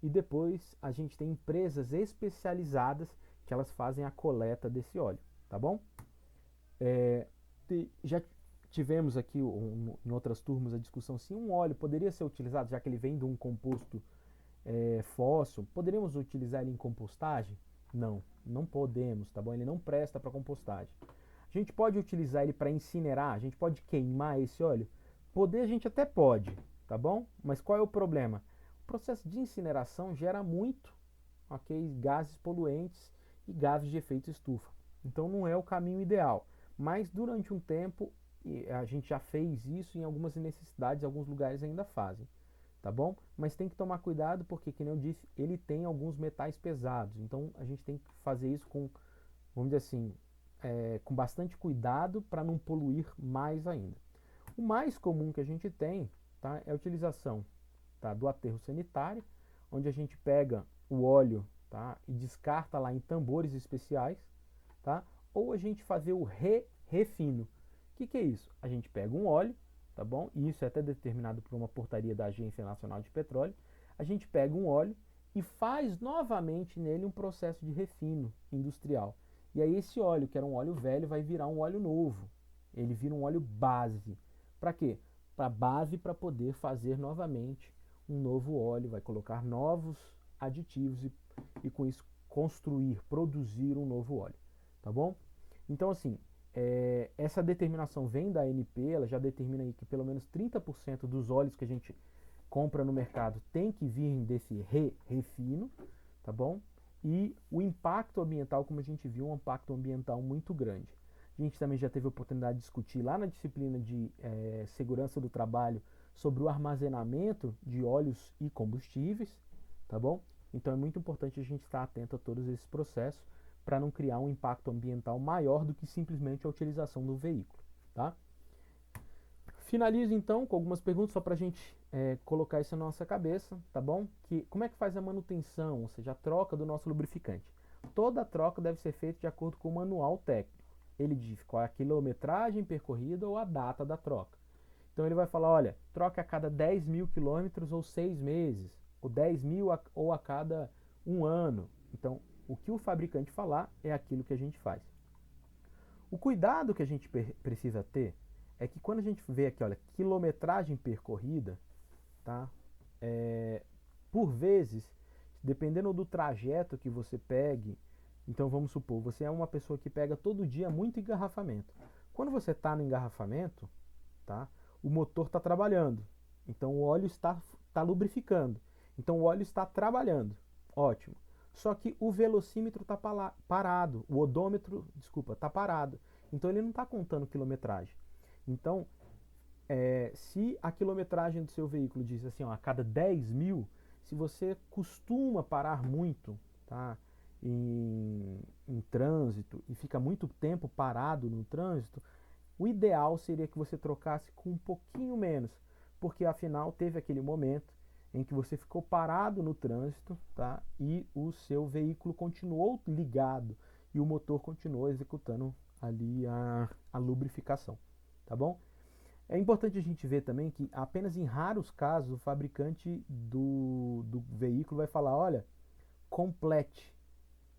e depois a gente tem empresas especializadas que elas fazem a coleta desse óleo, tá bom? Já tivemos aqui em outras turmas a discussão se um óleo poderia ser utilizado, já que ele vem de um composto fóssil, poderíamos utilizar ele em compostagem? Não, Não podemos, tá bom? Ele não presta para compostagem. A gente pode utilizar ele para incinerar, a gente pode queimar esse óleo? Poder a gente até pode, tá bom? Mas qual é o problema? O processo de incineração gera muito, ok, gases poluentes e gases de efeito estufa. Então não é o caminho ideal. Mas durante um tempo a gente já fez isso em algumas necessidades, alguns lugares ainda fazem, tá bom? Mas tem que tomar cuidado porque, como eu disse, ele tem alguns metais pesados. Então a gente tem que fazer isso com, vamos dizer assim, com bastante cuidado para não poluir mais ainda. O mais comum que a gente tem, tá, é a utilização, tá, do aterro sanitário, onde a gente pega o óleo, tá, e descarta lá em tambores especiais, tá? Ou a gente fazer o refino. O que é isso? A gente pega um óleo, tá bom? E isso é até determinado por uma portaria da Agência Nacional de Petróleo. A gente pega um óleo e faz novamente nele um processo de refino industrial. E aí esse óleo, que era um óleo velho, vai virar um óleo novo. Ele vira um óleo base. Para quê? Para base para poder fazer novamente um novo óleo, vai colocar novos aditivos e com isso construir, produzir um novo óleo, tá bom? Então assim, essa determinação vem da ANP, ela já determina aí que pelo menos 30% dos óleos que a gente compra no mercado tem que vir desse refino, tá bom? E o impacto ambiental, como a gente viu, é um impacto ambiental muito grande. A gente também já teve a oportunidade de discutir lá na disciplina de segurança do trabalho sobre o armazenamento de óleos e combustíveis, tá bom? Então é muito importante a gente estar atento a todos esses processos para não criar um impacto ambiental maior do que simplesmente a utilização do veículo, tá? Finalizo então com algumas perguntas só para a gente colocar isso na nossa cabeça, tá bom? Como é que faz a manutenção, ou seja, a troca do nosso lubrificante? Toda a troca deve ser feita de acordo com o manual técnico. Ele diz qual é a quilometragem percorrida ou a data da troca. Então ele vai falar, olha, troca a cada 10 mil quilômetros ou 6 meses, ou 10 mil ou a cada um ano. Então, o que o fabricante falar é aquilo que a gente faz. O cuidado que a gente precisa ter é que quando a gente vê aqui, olha, quilometragem percorrida, tá? Por vezes, dependendo do trajeto que você pegue, então vamos supor, você é uma pessoa que pega todo dia muito engarrafamento. Quando você está no engarrafamento, tá? O motor está trabalhando, então o óleo está lubrificando, então o óleo está trabalhando, ótimo. Só que o velocímetro está parado, o odômetro, desculpa, está parado, então ele não está contando quilometragem. Então, se a quilometragem do seu veículo diz assim, ó, a cada 10 mil, se você costuma parar muito, tá, em trânsito e fica muito tempo parado no trânsito, o ideal seria que você trocasse com um pouquinho menos, porque afinal teve aquele momento em que você ficou parado no trânsito, tá, e o seu veículo continuou ligado e o motor continuou executando ali a lubrificação, tá bom? É importante a gente ver também que apenas em raros casos o fabricante do veículo vai falar, olha, complete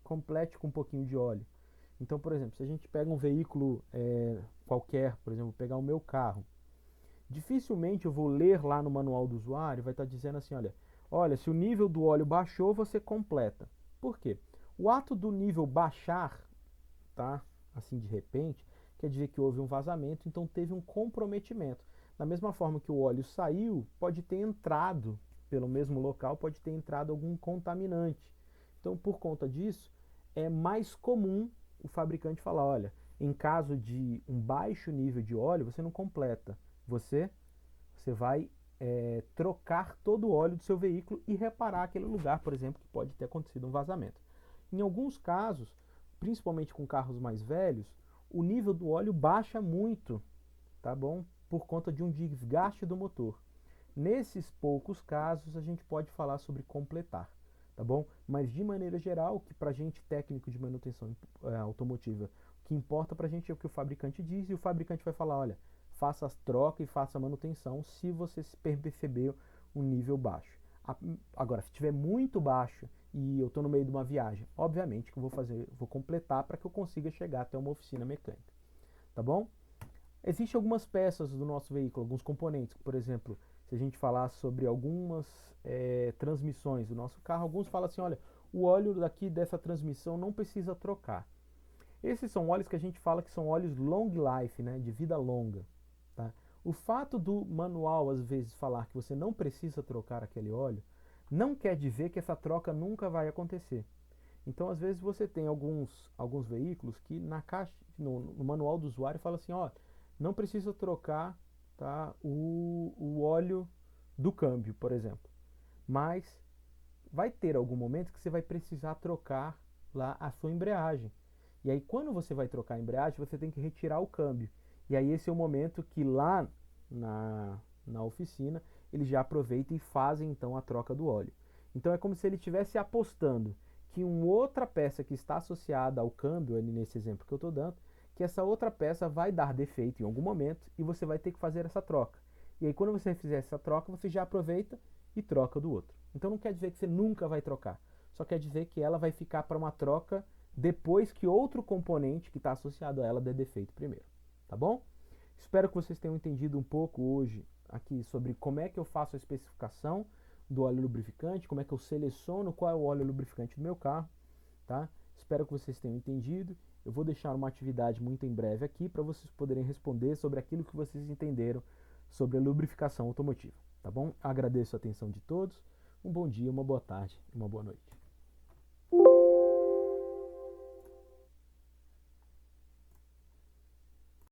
com um pouquinho de óleo. Então, por exemplo, se a gente pega um veículo qualquer, por exemplo, pegar o meu carro, dificilmente eu vou ler lá no manual do usuário, vai estar dizendo assim, olha, se o nível do óleo baixou, você completa. Por quê? O ato do nível baixar, tá? Assim de repente, quer dizer que houve um vazamento, então teve um comprometimento. Da mesma forma que o óleo saiu, pode ter entrado pelo mesmo local, pode ter entrado algum contaminante. Então, por conta disso, é mais comum o fabricante falar, olha, em caso de um baixo nível de óleo, você não completa. Você vai trocar todo o óleo do seu veículo e reparar aquele lugar, por exemplo, que pode ter acontecido um vazamento. Em alguns casos, principalmente com carros mais velhos, o nível do óleo baixa muito, tá bom? Por conta de um desgaste do motor. Nesses poucos casos, a gente pode falar sobre completar, tá bom? Mas de maneira geral, que para a gente técnico de manutenção automotiva, o que importa para a gente é o que o fabricante diz, e o fabricante vai falar, olha, faça a troca e faça a manutenção se você perceber um nível baixo. Agora, se estiver muito baixo e eu estou no meio de uma viagem, obviamente que eu vou completar para que eu consiga chegar até uma oficina mecânica, tá bom? Existem algumas peças do nosso veículo, alguns componentes, por exemplo, se a gente falar sobre algumas transmissões do nosso carro, alguns falam assim, olha, o óleo daqui dessa transmissão não precisa trocar. Esses são óleos que a gente fala que são óleos long life, né, de vida longa. Tá? O fato do manual às vezes falar que você não precisa trocar aquele óleo, não quer dizer que essa troca nunca vai acontecer. Então, às vezes você tem alguns veículos que na caixa, no manual do usuário fala assim, ó, não precisa trocar, tá, o óleo do câmbio, por exemplo. Mas vai ter algum momento que você vai precisar trocar lá a sua embreagem. E aí, quando você vai trocar a embreagem, você tem que retirar o câmbio. E aí, esse é o momento que lá na oficina, eles já aproveitam e fazem então a troca do óleo. Então, é como se ele estivesse apostando que uma outra peça que está associada ao câmbio, ali nesse exemplo que eu estou dando, que essa outra peça vai dar defeito em algum momento e você vai ter que fazer essa troca. E aí, quando você fizer essa troca, você já aproveita e troca do outro. Então, não quer dizer que você nunca vai trocar, só quer dizer que ela vai ficar para uma troca depois que outro componente que está associado a ela der defeito primeiro. Tá bom? Espero que vocês tenham entendido um pouco hoje aqui sobre como é que eu faço a especificação do óleo lubrificante, como é que eu seleciono qual é o óleo lubrificante do meu carro, tá? Espero que vocês tenham entendido. Eu vou deixar uma atividade muito em breve aqui para vocês poderem responder sobre aquilo que vocês entenderam sobre a lubrificação automotiva, tá bom? Agradeço a atenção de todos. Um bom dia, uma boa tarde e uma boa noite.